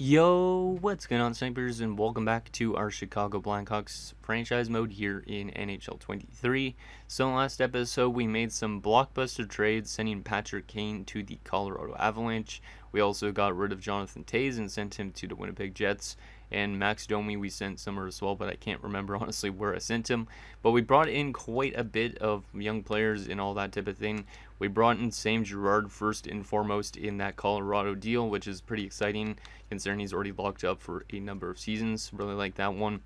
Yo, what's going on, snipers, and welcome back to our Chicago Blackhawks franchise mode here in NHL 23. So in the last episode, we made some blockbuster trades, sending Patrick Kane to the Colorado Avalanche. We also got rid of Jonathan Toews and sent him to the Winnipeg Jets. And Max Domi we sent somewhere as well, but I can't remember honestly where I sent him. But we brought in quite a bit of young players and all that type of thing. We brought in Sam Girard first and foremost in that Colorado deal, which is pretty exciting considering he's already locked up for a number of seasons. Really like that one.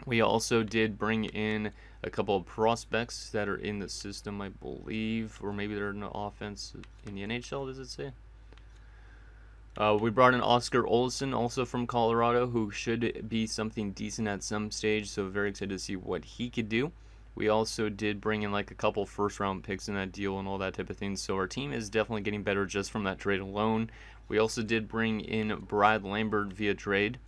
We also did bring in a couple of prospects that are in the system, I believe, or maybe they're in the offense in the NHL, does it say? We brought in Oscar Olsen, also from Colorado, who should be something decent at some stage, so very excited to see what he could do. We also did bring in like a couple first-round picks in that deal and all that type of thing, so our team is definitely getting better just from that trade alone. We also did bring in Brad Lambert via trade.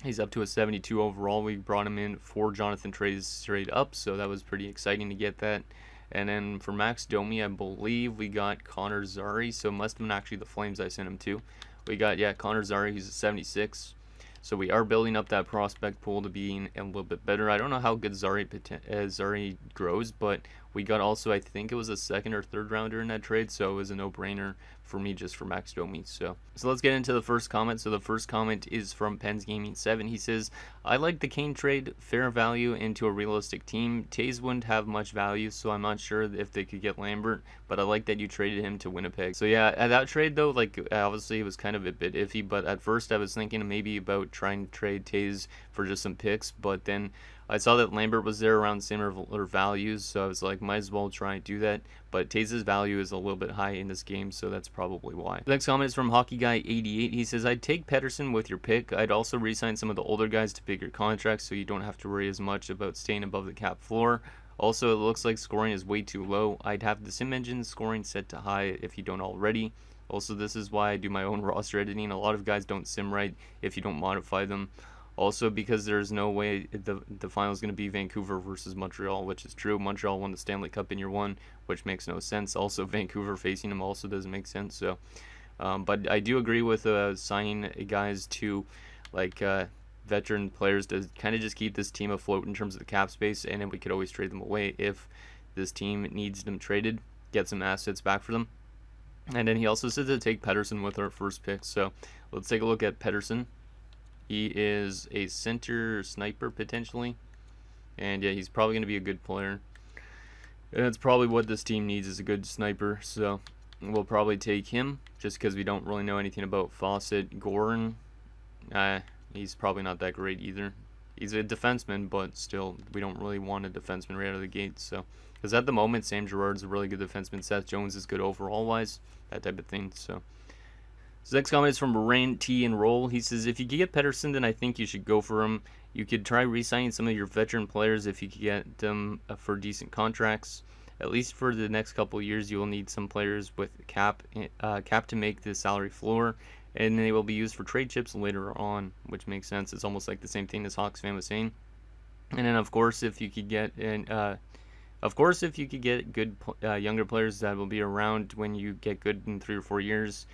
He's up to a 72 overall. We brought him in for Jonathan Toews straight up, so that was pretty exciting to get that. And then for Max Domi, I believe we got Connor Zary. So it must have been actually the Flames I sent him to. We got, Connor Zary. He's a 76. So we are building up that prospect pool to being a little bit better. I don't know how good Zary grows, but we got also, I think it was a second or third rounder in that trade. So it was a no-brainer for me just for Max Domi. So let's get into the first comment. So the first comment is from Pens Gaming 7. He says, I like the Kane trade, fair value into a realistic team. Toews wouldn't have much value, so I'm not sure if they could get Lambert, but I like that you traded him to Winnipeg. So yeah, at that trade though, like obviously it was kind of a bit iffy, but at first I was thinking maybe about trying to trade Toews for just some picks, but then I saw that Lambert was there around similar values, so I was like, might as well try and do that. But Toews' value is a little bit high in this game, so that's probably why. The next comment is from HockeyGuy88. He says, I'd take Pettersson with your pick. I'd also re-sign some of the older guys to bigger contracts so you don't have to worry as much about staying above the cap floor. Also, it looks like scoring is way too low. I'd have the sim engine scoring set to high if you don't already. Also, this is why I do my own roster editing. A lot of guys don't sim right if you don't modify them. Also, because there's no way the final is going to be Vancouver versus Montreal, which is true. Montreal won the Stanley Cup in year one, which makes no sense. Also, Vancouver facing them also doesn't make sense. So, but I do agree with signing guys to like veteran players to kind of just keep this team afloat in terms of the cap space, and then we could always trade them away if this team needs them traded, get some assets back for them. And then he also said to take Pettersson with our first pick. So let's take a look at Pettersson. He is a center sniper potentially, and yeah, he's probably going to be a good player. And that's probably what this team needs, is a good sniper. So we'll probably take him just because we don't really know anything about Fawcett. Goran, he's probably not that great either. He's a defenseman, but still, we don't really want a defenseman right out of the gate. So, because at the moment, Sam Girard's a really good defenseman. Seth Jones is good overall wise, that type of thing. So next comment is from Rain T and Roll. He says, if you could get Pettersson, then I think you should go for him. You could try re-signing some of your veteran players if you could get them for decent contracts. At least for the next couple of years, you will need some players with cap to make the salary floor, and they will be used for trade chips later on, which makes sense. It's almost like the same thing as Hawks fan was saying. And then, of course, if you could get good younger players that will be around when you get good in 3 or 4 years,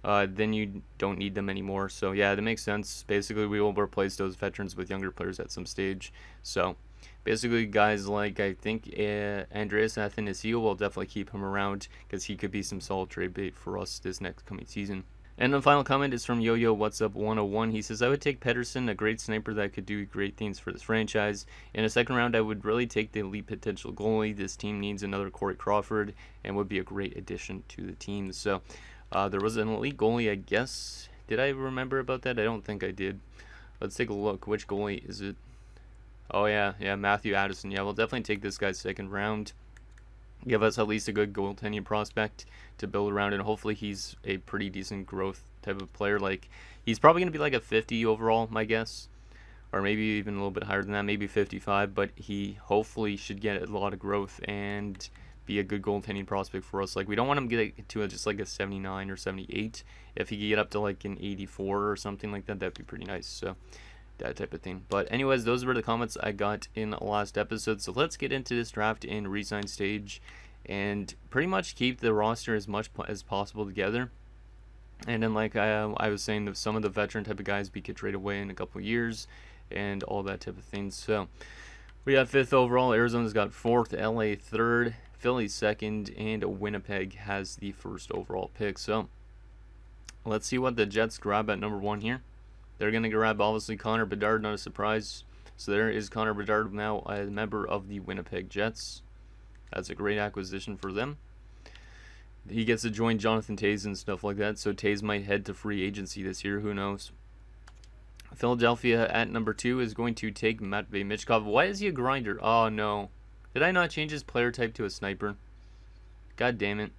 then you don't need them anymore. So yeah, that makes sense. Basically, we will replace those veterans with younger players at some stage. So basically, guys like, I think Andreas Athanasiou, will definitely keep him around because he could be some solid trade bait for us this next coming season. And the final comment is from Yo-Yo What's Up 101. He says, I would take Pettersson, a great sniper that could do great things for this franchise. In a second round, I would really take the elite potential goalie. This team needs another Corey Crawford and would be a great addition to the team. So there was an elite goalie, I guess. Did I remember about that? I don't think I did. Let's take a look. Which goalie is it? Oh, yeah, Matthew Addison. Yeah, we'll definitely take this guy's second round. Give us at least a good goaltending prospect to build around, and hopefully he's a pretty decent growth type of player. Like, he's probably going to be like a 50 overall, my guess. Or maybe even a little bit higher than that, maybe 55. But he hopefully should get a lot of growth and be a good goaltending prospect for us. Like, we don't want him to get to just like a 79 or 78. If he could get up to like an 84 or something like that, that'd be pretty nice. So that type of thing. But anyways, those were the comments I got in the last episode. So let's get into this draft and resign stage and pretty much keep the roster as much as possible together. And then, like I was saying, that some of the veteran type of guys we could trade away in a couple years and all that type of thing. So we got 5th overall. Arizona's got 4th, LA 3rd, Philly 2nd, and Winnipeg has the 1st overall pick. So let's see what the Jets grab at number 1 here. They're going to grab, obviously, Connor Bedard, not a surprise. So there is Connor Bedard, now a member of the Winnipeg Jets. That's a great acquisition for them. He gets to join Jonathan Toews and stuff like that, so Toews might head to free agency this year, who knows. Philadelphia at number 2 is going to take Matvei Michkov. Why is he a grinder? Oh, no. Did I not change his player type to a sniper? God damn it.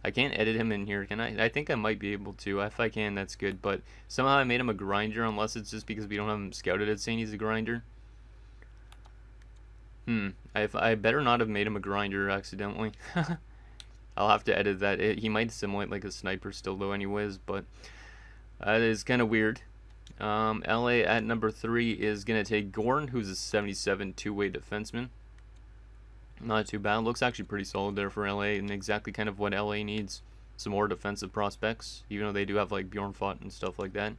I can't edit him in here, can I? I think I might be able to. If I can, that's good. But somehow I made him a grinder, unless it's just because we don't have him scouted as saying he's a grinder. I better not have made him a grinder accidentally. I'll have to edit that. He might simulate like a sniper still, though, anyways. But that is kind of weird. LA at number 3 is going to take Gorn, who's a 77 two-way defenseman. Not too bad. Looks actually pretty solid there for LA, and exactly kind of what LA needs. Some more defensive prospects, even though they do have like Bjornfot and stuff like that.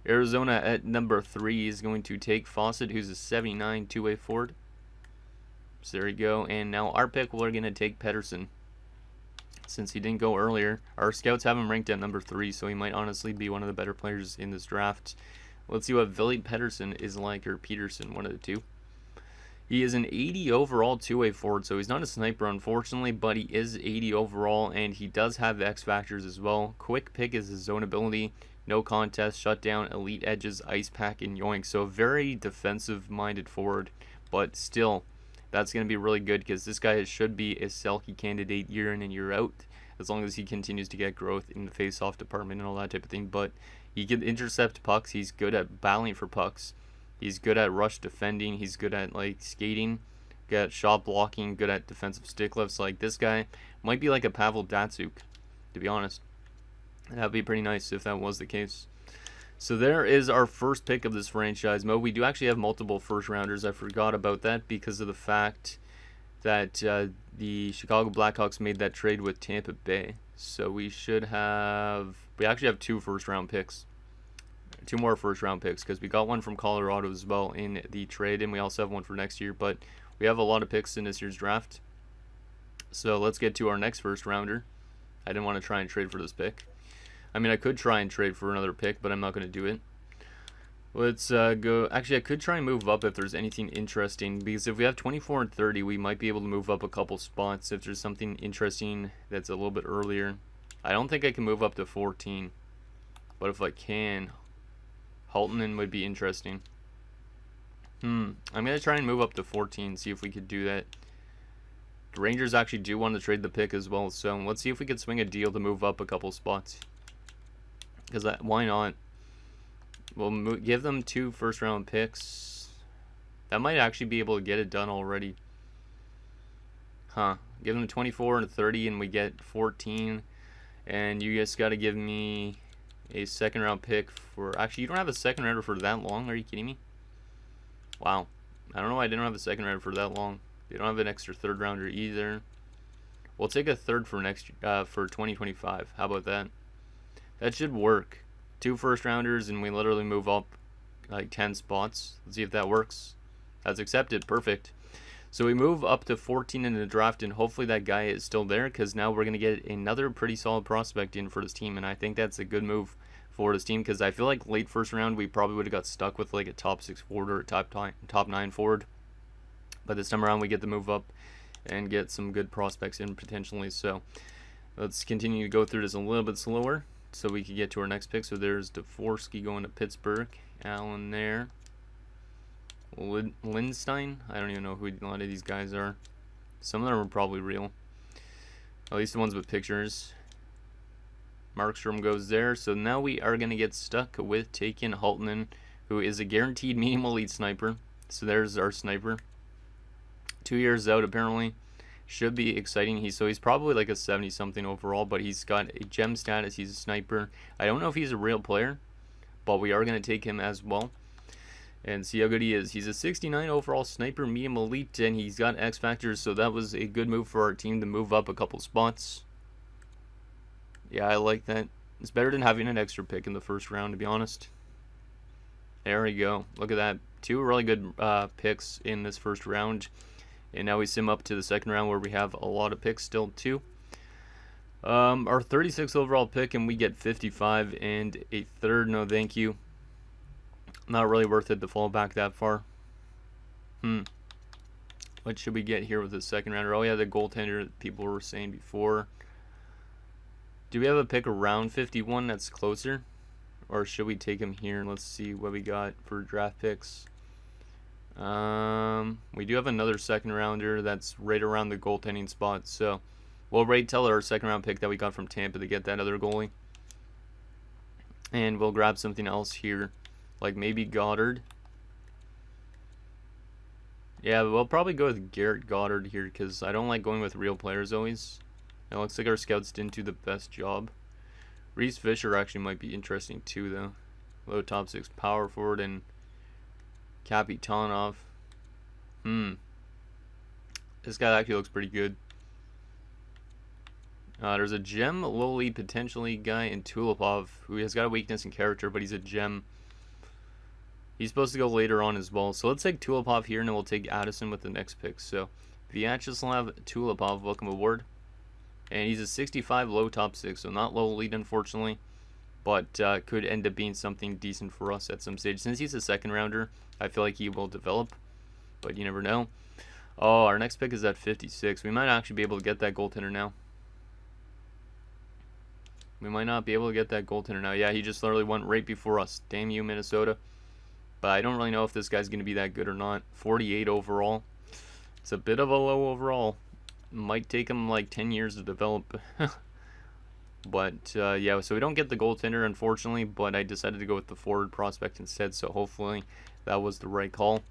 Arizona at number 3 is going to take Fawcett, who's a 79 two-way forward. So there you go. And now our pick, we're going to take Pettersson. Since he didn't go earlier, our scouts have him ranked at number 3, so he might honestly be one of the better players in this draft. Let's see what Ville Pettersson is like, or Peterson, one of the two. He is an 80 overall two-way forward, so he's not a sniper, unfortunately, but he is 80 overall, and he does have X factors as well. Quick pick is his zone ability, no contest, shutdown, elite edges, ice pack, and yoink. So a very defensive-minded forward, but still, that's going to be really good because this guy should be a Selke candidate year in and year out, as long as he continues to get growth in the face-off department and all that type of thing. But he can intercept pucks. He's good at battling for pucks. He's good at rush defending. He's good at like skating, good at shot blocking, good at defensive stick lifts. Like this guy might be like a Pavel Datsyuk, to be honest. That'd be pretty nice if that was the case. So there is our first pick of this franchise mode. We do actually have multiple first rounders. I forgot about that because of the fact that the Chicago Blackhawks made that trade with Tampa Bay. So we actually have 2 first round picks. 2 more first round picks because we got one from Colorado as well in the trade, and we also have one for next year. But we have a lot of picks in this year's draft. So let's get to our next first rounder. I didn't want to try and trade for this pick. I mean, I could try and trade for another pick, but I'm not going to do it. Let's go. Actually, I could try and move up if there's anything interesting, because if we have 24 and 30, we might be able to move up a couple spots if there's something interesting that's a little bit earlier. I don't think I can move up to 14, but if I can, Haltonen would be interesting. I'm going to try and move up to 14, see if we could do that. The Rangers actually do want to trade the pick as well, so let's see if we could swing a deal to move up a couple spots. Because why not? We'll give them 2 first round picks. That might actually be able to get it done already. Give them 24 and 30 and we get 14. And you guys got to give me a second round pick for... Actually, you don't have a second rounder for that long? Are you kidding me? Wow. I don't know why I didn't have a second rounder for that long. They don't have an extra third rounder either. We'll take a third for for 2025. How about that? That should work. 2 first rounders and we literally move up like 10 spots. Let's see if that works. That's accepted. Perfect. So we move up to 14 in the draft, and hopefully that guy is still there, because now we're going to get another pretty solid prospect in for this team, and I think that's a good move for this team, because I feel like late first round we probably would have got stuck with like a top 6 forward or a top 9 forward. But this time around we get to move up and get some good prospects in potentially. So let's continue to go through this a little bit slower so we can get to our next pick. So there's Dvorsky going to Pittsburgh. Allen there. Lindstein. I don't even know who a lot of these guys are. Some of them are probably real. At least the ones with pictures. Markstrom goes there. So now we are going to get stuck with taking Haltonen, who is a guaranteed medium elite sniper. So there's our sniper. 2 years out apparently. Should be exciting. He's probably like a 70 something overall, but he's got a gem status. He's a sniper. I don't know if he's a real player, but we are going to take him as well and see how good he is. He's a 69 overall sniper, medium elite, and he's got X factors, so that was a good move for our team to move up a couple spots. Yeah, I like that. It's better than having an extra pick in the first round, to be honest. There we go. Look at that. 2 really good picks in this first round. And now we sim up to the second round where we have a lot of picks still too. Our 36th overall pick, and we get 55 and a third. No thank you. Not really worth it to fall back that far. What should we get here with the second rounder? Oh yeah, the goaltender that people were saying before. Do we have a pick around 51 that's closer? Or should we take him here? Let's see what we got for draft picks. We do have another second rounder that's right around the goaltending spot. So we'll rate tell our second round pick that we got from Tampa to get that other goalie. And we'll grab something else here. Like maybe Goddard. Yeah, we'll probably go with Garrett Goddard here because I don't like going with real players always. It looks like our scouts didn't do the best job. Reese Fisher actually might be interesting too, though. Low top 6 power forward and Kapitanov. This guy actually looks pretty good. There's a gem low lead potentially guy in Tulipov who has got a weakness in character, but he's a gem. He's supposed to go later on as well. So let's take Tulipov here, and then we'll take Addison with the next pick. So Vyacheslav Tulipov, welcome aboard. And he's a 65 low top 6, so not low lead unfortunately, but could end up being something decent for us at some stage. Since he's a second rounder, I feel like he will develop, but you never know. Oh, our next pick is at 56. We might actually be able to get that goaltender now. We might not be able to get that goaltender now. Yeah, he just literally went right before us. Damn you, Minnesota. But I don't really know if this guy's going to be that good or not. 48 overall. It's a bit of a low overall. Might take him like 10 years to develop. But yeah, so we don't get the goaltender unfortunately, but I decided to go with the forward prospect instead, so hopefully that was the right call.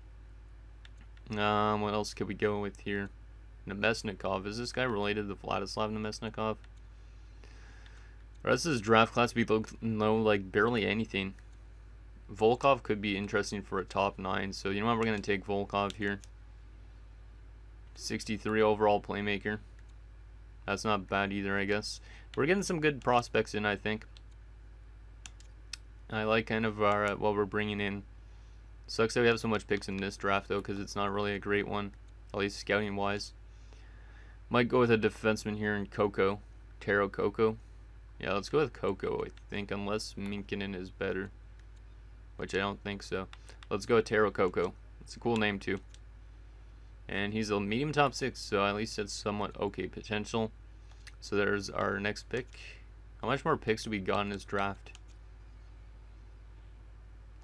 What else could we go with here? Nemesnikov. Is this guy related to Vladislav Nemesnikov? The rest of his draft class we know like barely anything. Volkov could be interesting for a top 9, so you know what, we're going to take Volkov here. 63 overall playmaker. That's not bad either, I guess. We're getting some good prospects in, I think. I like kind of our what we're bringing in. Sucks that we have so much picks in this draft, though, because it's not really a great one, at least scouting-wise. Might go with a defenseman here in Coco. Taro Coco. Yeah, let's go with Coco, I think, unless Minkinen is better. Which I don't think so. Let's go with Taro Coco. It's a cool name, too. And he's a medium top 6, so at least it's somewhat okay potential. So there's our next pick. How much more picks do we got in this draft?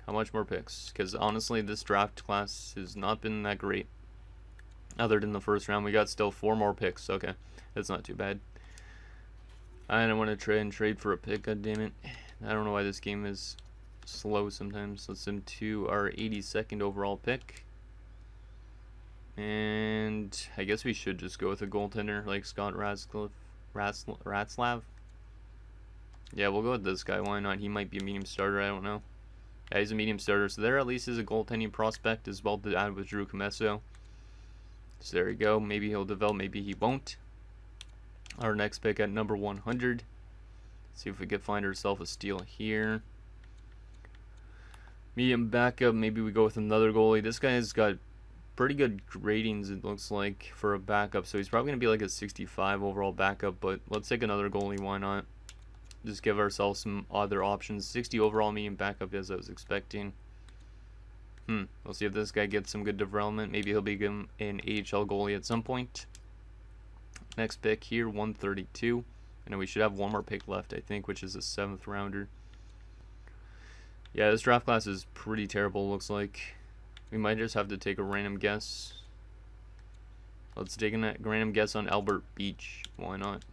How much more picks? Because honestly, this draft class has not been that great. Other than the first round, we got still 4 more picks. Okay, that's not too bad. I don't want to try and trade for a pick, goddammit. I don't know why this game is slow sometimes. Let's send to our 82nd overall pick. And I guess we should just go with a goaltender like Scott Ratzlav. Yeah, we'll go with this guy. Why not? He might be a medium starter. I don't know. Yeah, he's a medium starter. So there at least is a goaltending prospect as well to add with Drew Comesso. So there you go. Maybe he'll develop. Maybe he won't. Our next pick at number 100. Let's see if we can find ourselves a steal here. Medium backup. Maybe we go with another goalie. This guy has got pretty good ratings, it looks like, for a backup. So he's probably going to be like a 65 overall backup. But let's take another goalie. Why not? Just give ourselves some other options. 60 overall medium backup as I was expecting. We'll see if this guy gets some good development. Maybe he'll become an AHL goalie at some point. Next pick here, 132. And then we should have one more pick left, I think, which is a 7th rounder. Yeah, this draft class is pretty terrible, looks like. We might just have to take a random guess. Let's take a random guess on Albert Beach. Why not?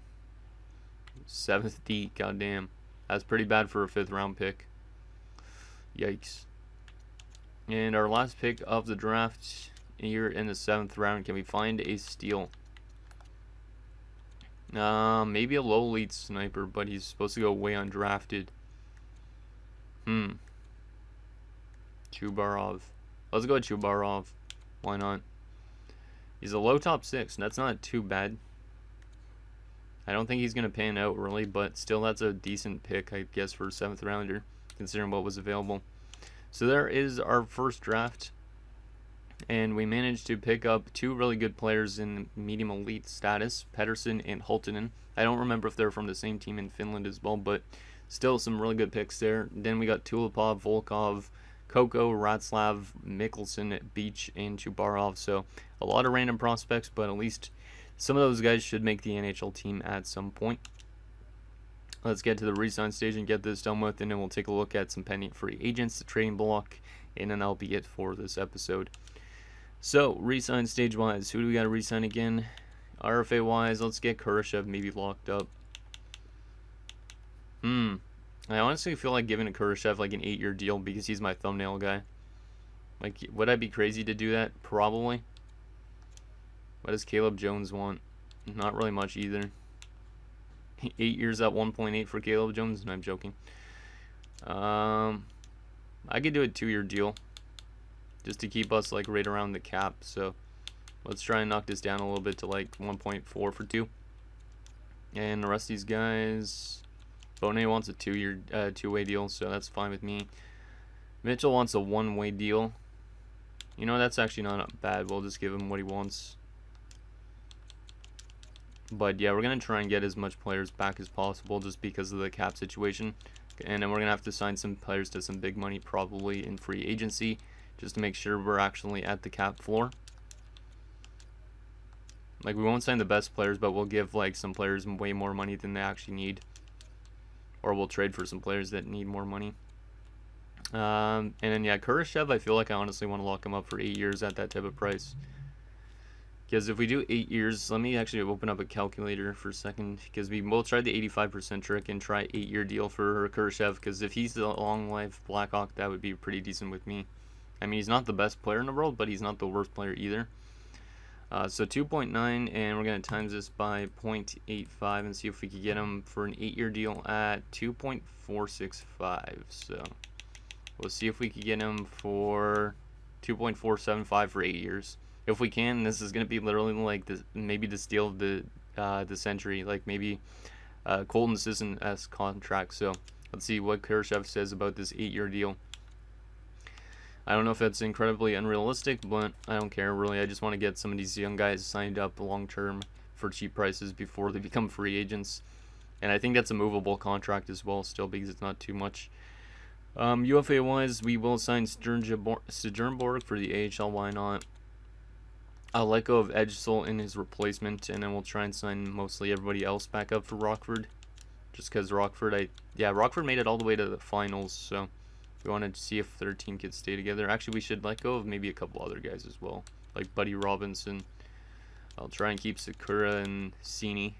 7th D, goddamn. That's pretty bad for a 5th round pick. Yikes. And our last pick of the draft here in the 7th round. Can we find a steal? Maybe a low lead sniper, but he's supposed to go way undrafted. Chubarov. Let's go with Chubarov. Why not? He's a low top 6. That's not too bad. I don't think he's going to pan out really, but still that's a decent pick, I guess, for a 7th rounder, considering what was available. So there is our first draft, and we managed to pick up 2 really good players in medium elite status, Pettersson and Hultinen. I don't remember if they're from the same team in Finland as well, but still some really good picks there. Then we got Tulipov, Volkov, Koko, Ratslav, Mikkelsen, Beach, and Chubarov. So a lot of random prospects, but at least some of those guys should make the NHL team at some point. Let's get to the resign stage and get this done with, and then we'll take a look at some pending free agents, the trading block, and then that'll be it for this episode. So, resign stage wise, who do we got to resign again? RFA wise, let's get Kurashev maybe locked up. I honestly feel like giving a Kurashev like an 8-year deal because he's my thumbnail guy. Like, would I be crazy to do that? Probably. What does Caleb Jones want? Not really much either. 8 years at 1.8 for Caleb Jones, and I'm joking. I could do a 2-year deal just to keep us like right around the cap. So let's try and knock this down a little bit to like 1.4 for 2. And the rest of these guys, Bonet wants a 2-year 2-way deal, so that's fine with me. Mitchell wants a 1-way deal. You know, that's actually not bad. We'll just give him what he wants. But yeah, we're going to try and get as much players back as possible just because of the cap situation. And then we're going to have to sign some players to some big money, probably in free agency, just to make sure we're actually at the cap floor. Like, we won't sign the best players, but we'll give like some players way more money than they actually need. Or we'll trade for some players that need more money. And then yeah, Kurashev, I feel like I honestly want to lock him up for 8 years at that type of price. Because if we do 8 years, let me actually open up a calculator for a second. Because we will try the 85% trick and try 8-year deal for Kurashev. Because if he's a long life Blackhawk, that would be pretty decent with me. I mean, he's not the best player in the world, but he's not the worst player either. So 2.9, and we're going to times this by 0.85 and see if we can get him for an 8-year deal at 2.465. So we'll see if we can get him for 2.475 for 8 years. If we can, this is going to be literally like maybe the steal of the century, like maybe Colton Sisson-esque contract. So let's see what Kurashev says about this 8-year deal. I don't know if that's incredibly unrealistic, but I don't care really. I just want to get some of these young guys signed up long term for cheap prices before they become free agents. And I think that's a movable contract as well still because it's not too much. UFA wise, we will sign Stjernborg for the AHL, why not? I'll let go of Edsel in his replacement, and then we'll try and sign mostly everybody else back up for Rockford. Just because Rockford made it all the way to the finals, so we want to see if their team could stay together. Actually, we should let go of maybe a couple other guys as well, like Buddy Robinson. I'll try and keep Sakura and Sini.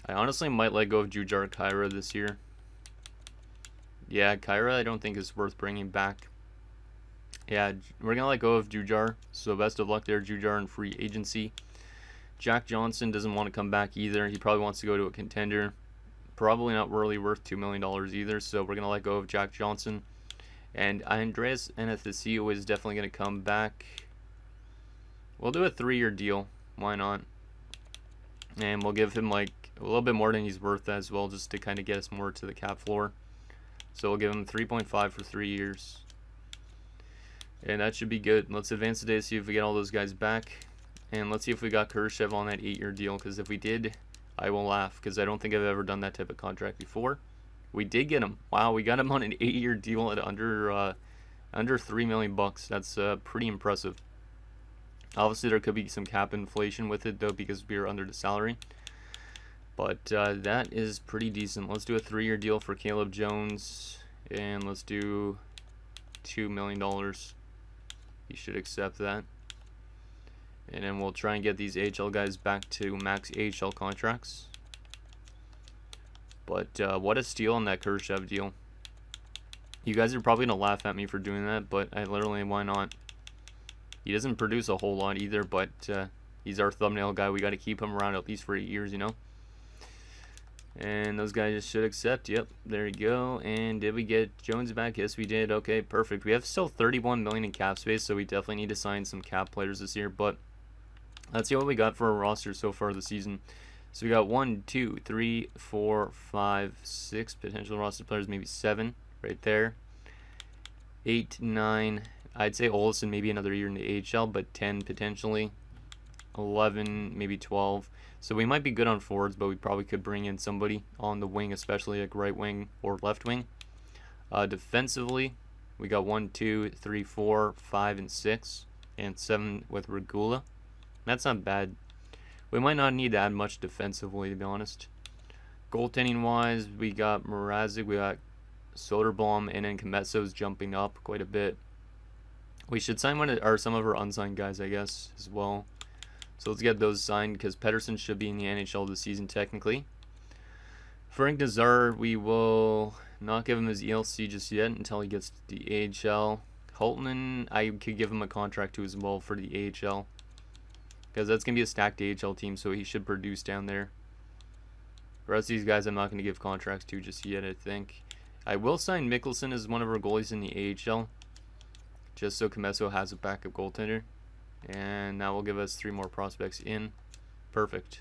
I honestly might let go of Jujar Kyra this year. Yeah, Kyra I don't think is worth bringing back. Yeah, we're going to let go of Jujar, so best of luck there, Jujar, in free agency. Jack Johnson doesn't want to come back either. He probably wants to go to a contender. Probably not really worth $2 million either, so we're going to let go of Jack Johnson. And Andreas Anastasio is definitely going to come back. We'll do a 3-year deal. Why not? And we'll give him like a little bit more than he's worth as well, just to kind of get us more to the cap floor. So we'll give him 3.5 for 3 years. And that should be good. Let's advance today to see if we get all those guys back. And let's see if we got Kurashev on that 8-year deal, because if we did, I will laugh, because I don't think I've ever done that type of contract before. We did get him. Wow, we got him on an 8-year deal at under $3 million bucks. That's pretty impressive. Obviously, there could be some cap inflation with it, though, because we are under the salary. But that is pretty decent. Let's do a 3-year deal for Caleb Jones, and let's do $2 million. You should accept that. And then we'll try and get these AHL guys back to max AHL contracts. But what a steal on that Kurashev deal. You guys are probably going to laugh at me for doing that, but I literally, why not? He doesn't produce a whole lot either, but he's our thumbnail guy. We got to keep him around at least for 8 years, you know? And those guys should accept. Yep, there you go. And did we get Jones back? Yes, we did. Okay, perfect. We have still $31 million in cap space, so we definitely need to sign some cap players this year. But Let's see what we got for our roster so far this season. So we got 1, 2, 3, 4, 5, 6 potential roster players, maybe 7 right there. 8, 9. I'd say Olsen maybe another year in the AHL, but 10 potentially. 11, maybe 12. So we might be good on forwards, but we probably could bring in somebody on the wing, especially like right wing or left wing. Defensively, we got 1, 2, 3, 4, 5, and 6, and 7 with Regula. That's not bad. We might not need to add much defensively, to be honest. Goaltending wise, we got Mrazek, we got Soderblom, and then Kometso's jumping up quite a bit. We should sign some of our unsigned guys, I guess, as well. So let's get those signed, because Pettersson should be in the NHL this season, technically. Frank Nazar, we will not give him his ELC just yet until he gets to the AHL. Holtman, I could give him a contract to as well for the AHL, because that's going to be a stacked AHL team, so he should produce down there. The rest of these guys I'm not going to give contracts to just yet, I think. I will sign Mikkelsen as one of our goalies in the AHL, just so Kometso has a backup goaltender. And that will give us 3 more prospects in. Perfect.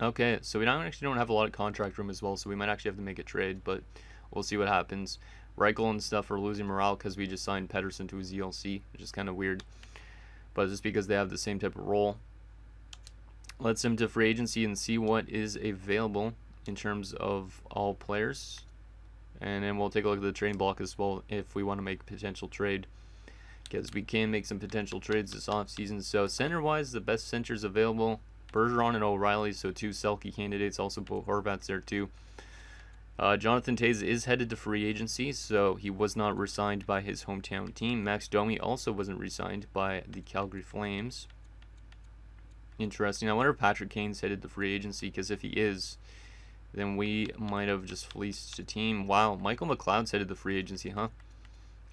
Okay, so we actually don't have a lot of contract room as well, so we might actually have to make a trade, but we'll see what happens. Reichel and stuff are losing morale because we just signed Pettersson to his ELC, which is kind of weird. But just because they have the same type of role. Let's send him to free agency and see what is available in terms of all players. And then we'll take a look at the trading block as well if we want to make a potential trade, because we can make some potential trades this offseason. So center-wise, the best centers available, Bergeron and O'Reilly, so 2 Selke candidates, also Bo Horvat's there too. Jonathan Toews is headed to free agency, so he was not re-signed by his hometown team. Max Domi also wasn't re-signed by the Calgary Flames. Interesting. I wonder if Patrick Kane's headed to free agency, because if he is, then we might have just fleeced the team. Wow, Michael McLeod's headed to free agency, huh?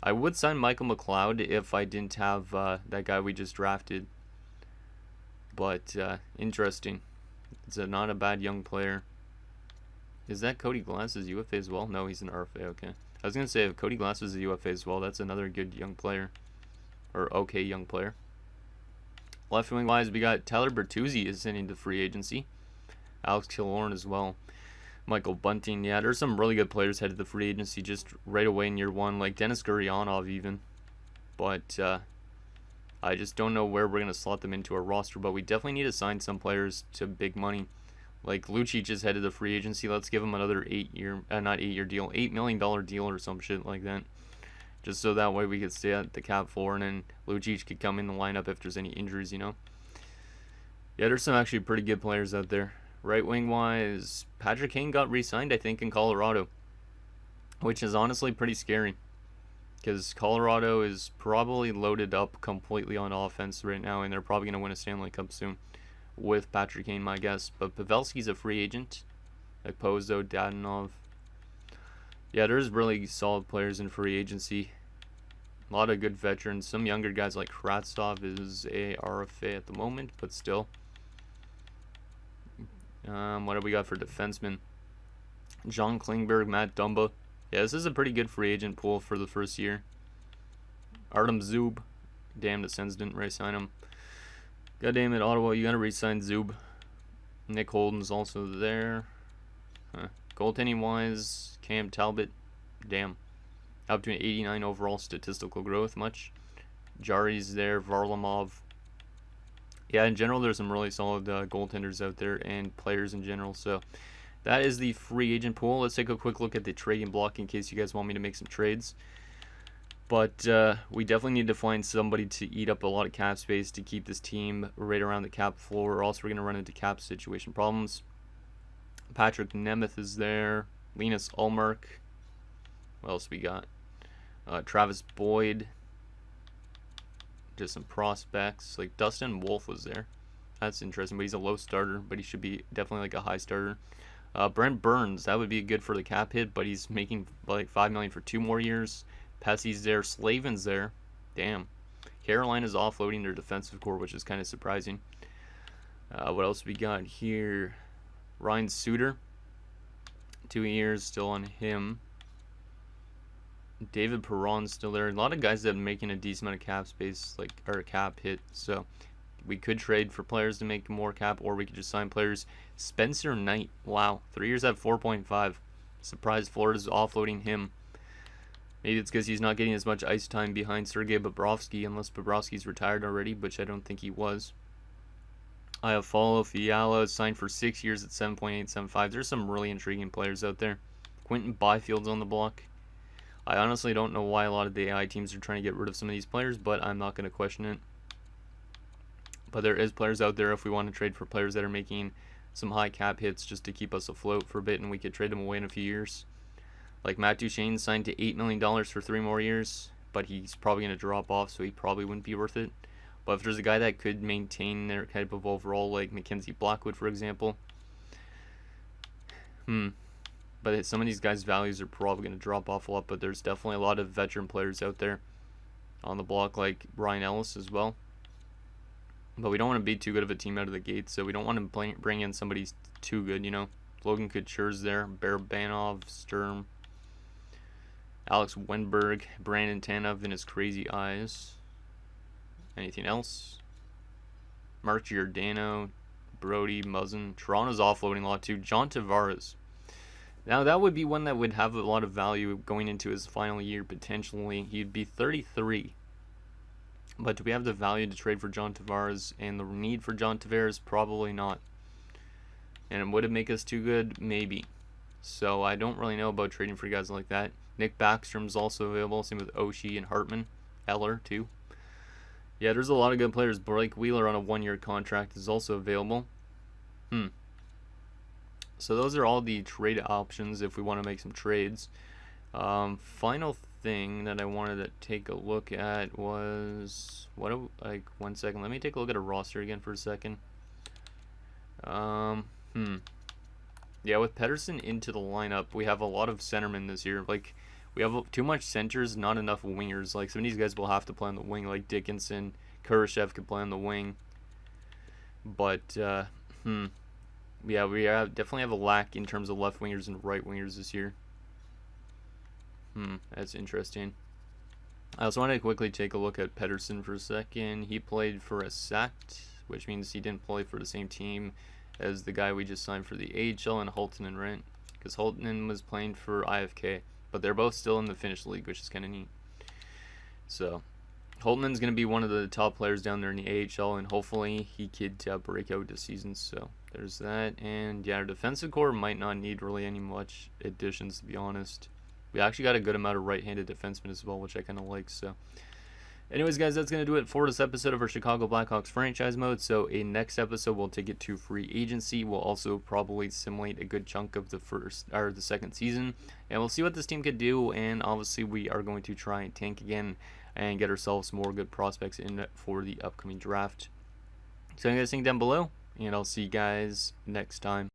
I would sign Michael McLeod if I didn't have that guy we just drafted. But interesting. It's not a bad young player. Is that Cody Glass's UFA as well? No, he's an RFA. Okay. I was going to say if Cody Glass is a UFA as well, that's another good young player. Or okay young player. Left wing wise, we got Tyler Bertuzzi is sending to free agency. Alex Killorn as well. Michael Bunting, yeah, there's some really good players headed to free agency just right away in year 1, like Denis Gurianov even. But I just don't know where we're going to slot them into our roster, but we definitely need to sign some players to big money. Like Lucic is headed to free agency. Let's give him another not 8-year deal, $8 million deal or some shit like that. Just so that way we could stay at the cap floor, and then Lucic could come in the lineup if there's any injuries, you know. Yeah, there's some actually pretty good players out there. Right wing wise, Patrick Kane got re-signed, I think, in Colorado, which is honestly pretty scary, because Colorado is probably loaded up completely on offense right now, and they're probably going to win a Stanley Cup soon with Patrick Kane, my guess. But Pavelski's a free agent, like Pozo, Dadonov. Yeah, there's really solid players in free agency. A lot of good veterans. Some younger guys like Kravtsov is a RFA at the moment, but still. What do we got for defensemen? John Klingberg, Matt Dumba. Yeah, this is a pretty good free agent pool for the first year. Artem Zub. Damn, the Sens didn't re-sign him. God damn it, Ottawa, you gotta re-sign Zub. Nick Holden's also there. Goaltending wise, Cam Talbot. Damn. Up to an 89 overall statistical growth, much. Jari's there, Varlamov. Yeah, in general, there's some really solid goaltenders out there and players in general. So that is the free agent pool. Let's take a quick look at the trading block in case you guys want me to make some trades. But we definitely need to find somebody to eat up a lot of cap space to keep this team right around the cap floor, or else we're going to run into cap situation problems. Patrick Nemeth is there. Linus Ullmark. What else we got? Travis Boyd. Just some prospects. Like Dustin Wolf was there. That's interesting, but he's a low starter, but he should be definitely like a high starter. Brent Burns, that would be good for the cap hit, but he's making like $5 million for 2 more years. Pessy's there. Slavin's there. Damn. Carolina's offloading their defensive core, which is kind of surprising. What else we got here? Ryan Suter. 2 years still on him. David Perron's still there. A lot of guys that are making a decent amount of cap space, like, or cap hit. So We could trade for players to make more cap, or we could just sign players. Spencer Knight, wow, 3 years at 4.5. Surprised Florida's offloading him. Maybe it's because he's not getting as much ice time behind Sergei Bobrovsky, unless Bobrovsky's retired already, which I don't think he was. I have Follow Fiala signed for 6 years at 7.875. There's some really intriguing players out there. Quentin Byfield's on the block. I honestly don't know why a lot of the AI teams are trying to get rid of some of these players, but I'm not going to question it. But there is players out there if we want to trade for players that are making some high cap hits just to keep us afloat for a bit, and we could trade them away in a few years. Like Matt Duchene signed to $8 million for 3 more years, but he's probably going to drop off, so he probably wouldn't be worth it. But if there's a guy that could maintain their type of overall, like Mackenzie Blackwood, for example. But some of these guys' values are probably going to drop off a lot, but there's definitely a lot of veteran players out there on the block, like Brian Ellis as well. But we don't want to be too good of a team out of the gate, so we don't want to bring in somebody too good, you know. Logan Couture's there, Barabanov, Sturm, Alex Wenberg, Brandon Tanev and his crazy eyes. Anything else? Mark Giordano, Brody, Muzzin. Toronto's offloading a lot too. John Tavares. Now that would be one that would have a lot of value going into his final year potentially. He'd be 33. But do we have the value to trade for John Tavares and the need for John Tavares? Probably not. And would it make us too good? Maybe. So I don't really know about trading for guys like that. Nick Backstrom's also available. Same with Oshie and Hartman. Eller too. Yeah, there's a lot of good players. Blake Wheeler on a 1-year contract is also available. So those are all the trade options if we want to make some trades. Final thing that I wanted to take a look at was like 1 second. Let me take a look at a roster again for a second. Yeah, with Pettersson into the lineup, we have a lot of centermen this year. Like, we have too much centers, not enough wingers. Like, some of these guys will have to play on the wing, like Dickinson. Kurashev could play on the wing. But, yeah, we definitely have a lack in terms of left wingers and right wingers this year. That's interesting. I also want to quickly take a look at Pettersson for a second. He played for a Sact, which means he didn't play for the same team as the guy we just signed for the AHL and Holton and Rent, because Holton was playing for IFK, but they're both still in the Finnish league, which is kind of neat. So Holtman's going to be one of the top players down there in the AHL, and hopefully he could break out this season. So there's that. And yeah, our defensive core might not need really any much additions, to be honest. We actually got a good amount of right-handed defensemen as well, which I kind of like. So anyways, guys, that's going to do it for this episode of our Chicago Blackhawks franchise mode. So in next episode, we'll take it to free agency. We'll also probably simulate a good chunk of the second season, and we'll see what this team could do. And obviously, we are going to try and tank again and get ourselves more good prospects in for the upcoming draft. So you guys think down below, and I'll see you guys next time.